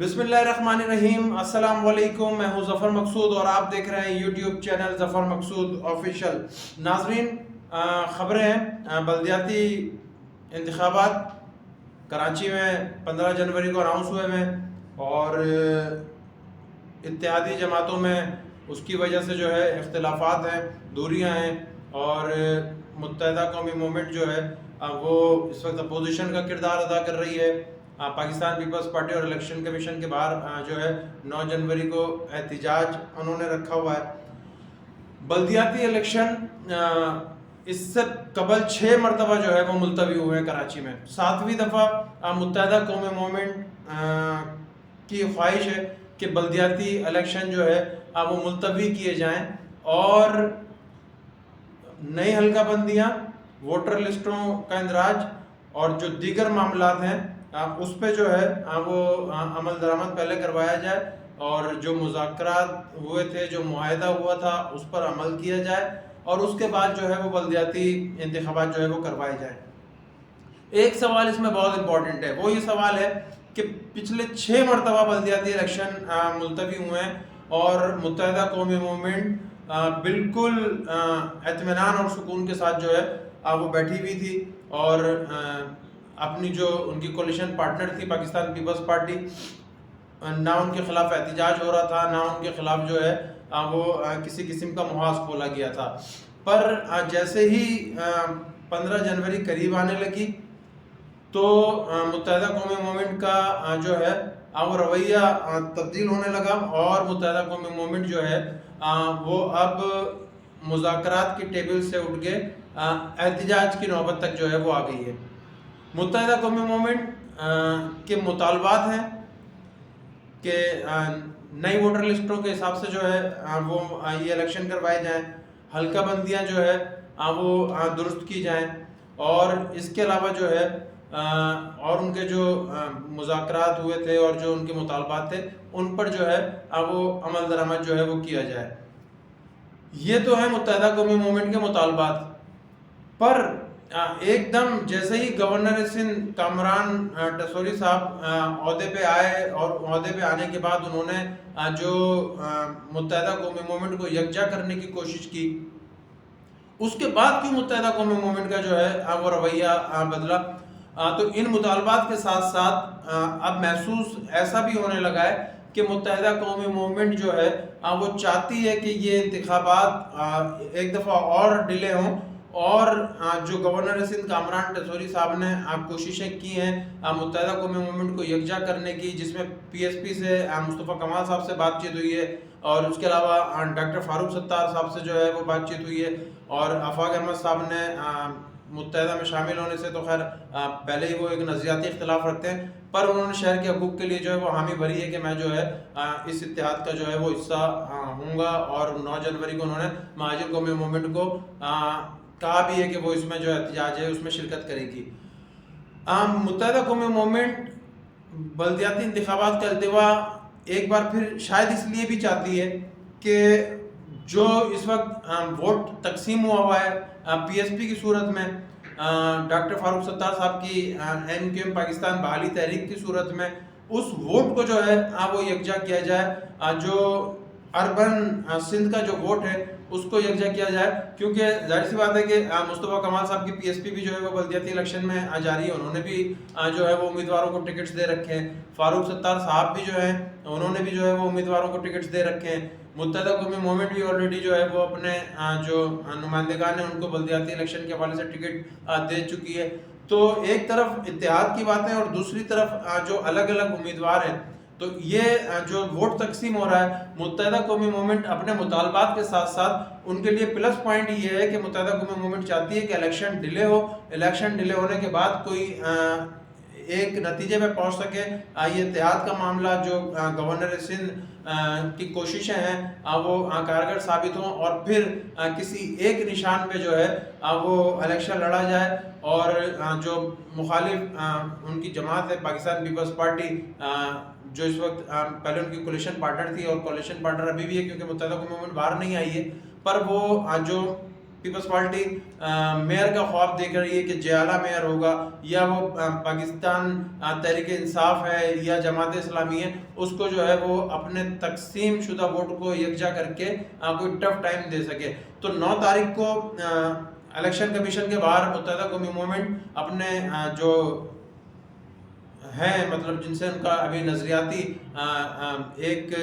بسم اللہ الرحمن الرحیم، السلام علیکم۔ میں ہوں ظفر مقصود اور آپ دیکھ رہے ہیں یوٹیوب چینل ظفر مقصود آفیشیل۔ ناظرین، خبریں ہیں بلدیاتی انتخابات کراچی میں 15 جنوری کو اناؤنس ہوئے ہیں اور اتحادی جماعتوں میں اس کی وجہ سے جو ہے اختلافات ہیں، دوریاں ہیں اور متحدہ قومی موومنٹ جو ہے وہ اس وقت اپوزیشن کا کردار ادا کر رہی ہے۔ پاکستان پیپلز پارٹی اور الیکشن کمیشن کے باہر جو ہے 9 جنوری کو احتجاج انہوں نے رکھا ہوا ہے۔ بلدیاتی الیکشن اس سے قبل 6 مرتبہ جو ہے وہ ملتوی ہوئے ہیں کراچی میں۔ 7ویں دفعہ متحدہ قومی موومنٹ کی خواہش ہے کہ بلدیاتی الیکشن جو ہے وہ ملتوی کیے جائیں اور نئی حلقہ بندیاں، ووٹر لسٹوں کا اندراج اور جو دیگر معاملات ہیں اس پہ جو ہے وہ عمل درآمد پہلے کروایا جائے اور جو مذاکرات ہوئے تھے، جو معاہدہ ہوا تھا اس پر عمل کیا جائے اور اس کے بعد جو ہے وہ بلدیاتی انتخابات جو ہے وہ کروائے جائیں۔ ایک سوال اس میں بہت امپورٹنٹ ہے، وہ یہ سوال ہے کہ پچھلے 6 مرتبہ بلدیاتی الیکشن ملتوی ہوئے ہیں اور متحدہ قومی موومنٹ بالکل اطمینان اور سکون کے ساتھ جو ہے وہ بیٹھی ہوئی تھی اور اپنی جو ان کی کولیشن پارٹنر تھی پاکستان پیپلز پارٹی، نہ ان کے خلاف احتجاج ہو رہا تھا، نہ ان کے خلاف جو ہے وہ کسی قسم کا محاذ کھولا گیا تھا۔ پر جیسے ہی 15 جنوری قریب آنے لگی تو متحدہ قومی موومنٹ کا جو ہے وہ رویہ تبدیل ہونے لگا اور متحدہ قومی موومنٹ جو ہے وہ اب مذاکرات کی ٹیبل سے اٹھ کے احتجاج کی نوبت تک جو ہے وہ آ گئی ہے۔ متحدہ قومی موومنٹ کے مطالبات ہیں کہ نئی ووٹر لسٹوں کے حساب سے جو ہے وہ یہ الیکشن کروائے جائیں، حلقہ بندیاں جو ہے وہ درست کی جائیں اور اس کے علاوہ جو ہے اور ان کے جو مذاکرات ہوئے تھے اور جو ان کے مطالبات تھے ان پر جو ہے وہ عمل درآمد جو ہے وہ کیا جائے۔ یہ تو ہے متحدہ قومی موومنٹ کے مطالبات، پر ایک دم جیسے ہی گورنر سندھ کامران ٹسوری صاحب عہدے پہ آئے اور عہدے پہ آنے کے بعد انہوں نے جو متحدہ قومی موومنٹ کو یکجا کرنے کی کوشش کی، اس کے بعد کیوں متحدہ قومی موومنٹ کا جو ہے وہ رویہ بدلا؟ تو ان مطالبات کے ساتھ ساتھ اب محسوس ایسا بھی ہونے لگا ہے کہ متحدہ قومی موومنٹ جو ہے وہ چاہتی ہے کہ یہ انتخابات ایک دفعہ اور ڈیلے ہوں اور جو گورنر سندھ کامران ٹسوری صاحب نے کوششیں کی ہیں متحدہ قومی موومنٹ کو یکجا کرنے کی، جس میں پی ایس پی سے مصطفیٰ کمال صاحب سے بات چیت ہوئی ہے اور اس کے علاوہ ڈاکٹر فاروق ستار صاحب سے جو ہے وہ بات چیت ہوئی ہے اور آفاق احمد صاحب نے متحدہ میں شامل ہونے سے تو خیر پہلے ہی وہ ایک نظریاتی اختلاف رکھتے ہیں، پر انہوں نے شہر کے حقوق کے لیے جو ہے وہ حامی بھری ہے کہ میں جو ہے اس اتحاد کا جو ہے وہ حصہ ہوں گا اور 9 جنوری کو انہوں نے مہاجر قومی موومنٹ کو کہا بھی ہے کہ وہ اس میں جو احتجاج ہے اس میں شرکت کرے گی۔ متحدہ قومی موومنٹ بلدیاتی انتخابات کا التوا ایک بار پھر شاید اس لیے بھی چاہتی ہے کہ جو اس وقت ووٹ تقسیم ہوا ہے پی ایس پی کی صورت میں، ڈاکٹر فاروق ستار صاحب کی ایم کیو ایم پاکستان بحالی تحریک کی صورت میں، اس ووٹ کو جو ہے وہ یکجا کیا جائے، جو اربن سندھ کا جو ووٹ ہے اس کو یکجا کیا جائے، کیونکہ ظاہر سی بات ہے کہ مصطفیٰ کمال صاحب کی پی ایس پی بھی جو ہے وہ بلدیاتی الیکشن میں جاری ہے، انہوں نے بھی جو ہے وہ امیدواروں کو ٹکٹس دے رکھے ہیں، فاروق ستار صاحب بھی جو ہیں انہوں نے بھی جو ہے وہ امیدواروں کو ٹکٹس دے رکھے ہیں، متحدہ قومی موومنٹ بھی آلریڈی جو ہے وہ اپنے جو نمائندگان ہیں ان کو بلدیاتی الیکشن کے حوالے سے ٹکٹ دے چکی ہے۔ تو ایک طرف اتحاد کی باتیں اور دوسری طرف جو الگ الگ امیدوار ہیں، تو یہ جو ووٹ تقسیم ہو رہا ہے، متحدہ قومی موومنٹ اپنے مطالبات کے ساتھ ساتھ ان کے لیے پلس پوائنٹ یہ ہے کہ متحدہ قومی موومنٹ چاہتی ہے کہ الیکشن ڈیلے ہو، الیکشن ڈیلے ہونے کے بعد کوئی ایک نتیجے پہ پہنچ سکے، یہ اتحاد کا معاملہ جو گورنر سندھ کی کوششیں ہیں وہ کارگر ثابت ہوں اور پھر کسی ایک نشان پہ جو ہے وہ الیکشن لڑا جائے اور جو مخالف ان کی جماعت ہے پاکستان پیپلز پارٹی، جو اس وقت پہلے ان کی کولیشن پارٹنر تھی اور کولیشن پارٹنر ابھی بھی ہے کیونکہ متحدہ قومی موومنٹ باہر نہیں آئی ہے، پر وہ جو پیپلز پارٹی میئر کا خواب دیکھ رہی ہے کہ جیالہ میئر ہوگا، یا وہ پاکستان تحریک انصاف ہے یا جماعت اسلامی ہے، اس کو جو ہے وہ اپنے تقسیم شدہ ووٹ کو یکجا کر کے کوئی ٹف ٹائم دے سکے۔ تو 9 تاریخ کو الیکشن کمیشن کے باہر متحدہ قومی موومنٹ اپنے جو ہیں مطلب جن سے ان کا ابھی نظریاتی ایک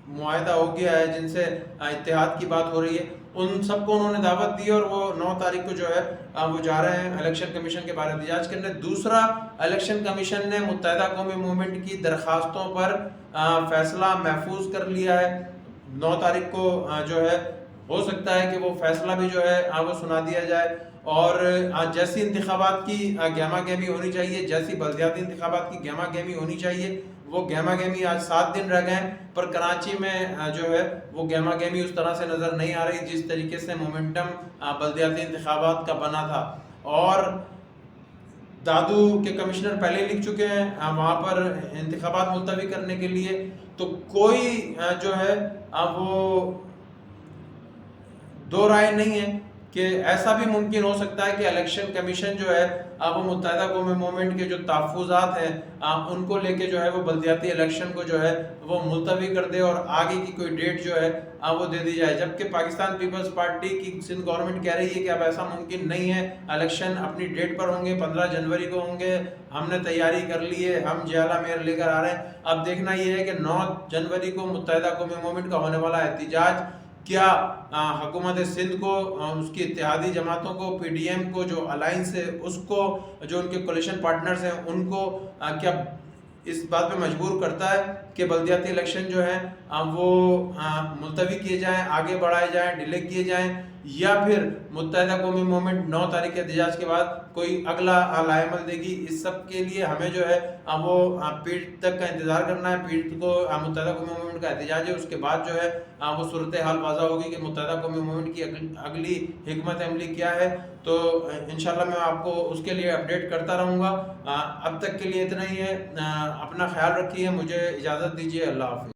معاہدہ ہو گیا ہے، جن سے اتحاد کی بات ہو رہی ہے، ان سب کو انہوں نے دعوت دی اور وہ 9 تاریخ کو جو ہے وہ جا رہے ہیں الیکشن کمیشن کے باہر احتجاج کرنے۔ دوسرا، الیکشن کمیشن نے متحدہ قومی موومنٹ کی درخواستوں پر فیصلہ محفوظ کر لیا ہے۔ 9 تاریخ کو جو ہے ہو سکتا ہے کہ وہ فیصلہ بھی جو ہے وہ سنا دیا جائے، اور جیسی انتخابات کی گہما گہمی ہونی چاہیے، جیسی بلدیاتی انتخابات کی گہما گہمی ہونی چاہیے، وہ گہما گہمی آج 7 دن رہ گئے، پر کراچی میں جو ہے وہ گہما گہمی اس طرح سے نظر نہیں آ رہی جس طریقے سے مومنٹم بلدیاتی انتخابات کا بنا تھا۔ اور دادو کے کمشنر پہلے لکھ چکے ہیں وہاں پر انتخابات ملتوی کرنے کے لیے، تو کوئی جو ہے وہ دو رائے نہیں ہے کہ ایسا بھی ممکن ہو سکتا ہے کہ الیکشن کمیشن جو ہے وہ متحدہ قومی موومنٹ کے جو تحفظات ہیں ان کو لے کے جو ہے وہ بلدیاتی الیکشن کو جو ہے وہ ملتوی کر دے اور آگے کی کوئی ڈیٹ جو ہے وہ دے دی جائے، جبکہ پاکستان پیپلز پارٹی کی سندھ گورنمنٹ کہہ رہی ہے کہ اب ایسا ممکن نہیں ہے، الیکشن اپنی ڈیٹ پر ہوں گے، 15 جنوری کو ہوں گے، ہم نے تیاری کر لی ہے، ہم جیالہ میئر لے کر آ رہے ہیں۔ اب دیکھنا یہ ہے کہ 9 جنوری کو متحدہ قومی موومنٹ کا ہونے والا احتجاج کیا حکومت سندھ کو، اس کی اتحادی جماعتوں کو، پی ڈی ایم کو جو الائنس ہے اس کو، جو ان کے کولیشن پارٹنرز ہیں ان کو کیا اس بات پہ مجبور کرتا ہے کہ بلدیاتی الیکشن جو ہیں وہ ملتوی کیے جائیں، آگے بڑھائے جائیں، ڈیلے کیے جائیں، یا پھر متحدہ قومی موومنٹ 9 تاریخ کے احتجاج کے بعد کوئی اگلا لائے عمل دے گی۔ اس سب کے لیے ہمیں جو ہے وہ پیٹ تک کا انتظار کرنا ہے، پیٹ کو متحدہ قومی موومنٹ کا احتجاج ہے، اس کے بعد جو ہے وہ صورتحال واضح ہوگی کہ متحدہ قومی موومنٹ کی اگلی حکمت عملی کیا ہے۔ تو انشاءاللہ میں آپ کو اس کے لیے اپڈیٹ کرتا رہوں گا۔ اب تک کے لیے اتنا ہی ہے، اپنا خیال رکھیے، مجھے اجازت دیجیے، اللہ حافظ۔